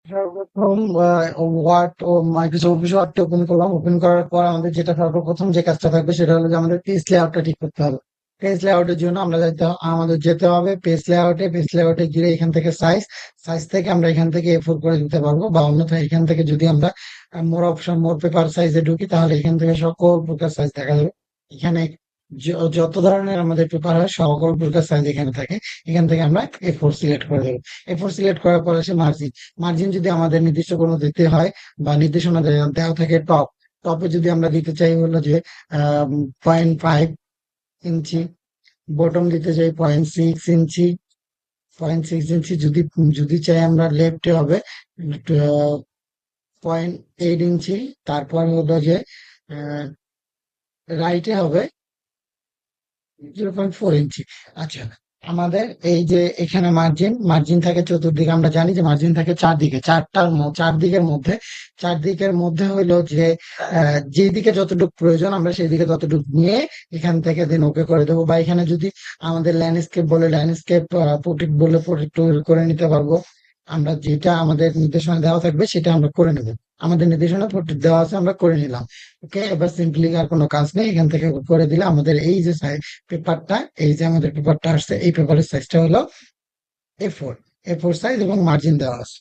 সর্বপ্রথম ওয়ার্ড ও Microsoft office ওয়ার্ডটা open করলাম। ওপেন করার পর আমাদের যেটা সর্বপ্রথম যে কাজটা থাকবে সেটা হলো যে আমাদের পেজ লেআউটটা ঠিক করতে হবে। পেজ লেআউটের জন্য আমাদের যেতে হবে পেজ লেআউটে। পেজ লেআউটে গিয়ে এখান থেকে সাইজ থেকে আমরা এখান থেকে A4 করে দিতে পারবো, বা অন্যথায় এখান থেকে যদি আমরা মোর পেপার সাইজে ঢুকি তাহলে এখান থেকে সকল প্রকার সাইজ দেখা যাবে। এখানে যত ধরনের আমাদের পেপার হয় সকল প্রকার সাইজ এখানে থাকে। এখান থেকে আমরা A4 সিলেক্ট করে দেবো। A4 সিলেক্ট করার পর আসে মার্জিন। মার্জিন যদি আমাদের নির্দিষ্ট কোনো দিতে হয় বা নির্দেশনা দেওয়া থাকে টপে যদি আমরা দিতে চাই হলো যে 0.5 ইঞ্চি, বটম দিতে চাই 0.6 ইঞ্চি। 0.6 ইঞ্চি যদি যদি চাই আমরা লেফটে হবে 0.8 ইঞ্চি। তারপর হলো যে রাইটে হবে 0.4 ইঞ্চি। আচ্ছা, আমাদের এই যে এখানে মার্জিন থাকে চতুর্দিকে। আমরা জানি যে মার্জিন থাকে চারদিকে, চারদিকের মধ্যে হইলো যে যেদিকে যতটুকু প্রয়োজন আমরা সেই দিকে ততটুকু নিয়ে এখান থেকে দেন ওকে করে দেবো। বা এখানে যদি আমাদের ল্যান্ডস্কেপ বলে ল্যান্ডস্কেপ, পোর্ট্রেট বলে পোর্ট্রেট করে নিতে পারবো। আমরা যেটা আমাদের নির্দেশনা দেওয়া থাকবে সেটা আমরা করে নেবো। আমাদের নির্দেশনা পোর্ট্রেট দেওয়া আছে, আমরা করে নিলাম। ওকে, এবার সিম্পলি আর কোনো কাজ নেই, এখান থেকে করে দিলে আমাদের এই যে পেপারটা, এই যে আমাদের পেপারটা আসছে এই পেপারের সাইজটা হলো A4। A4 সাইজ এবং মার্জিন দেওয়া আছে।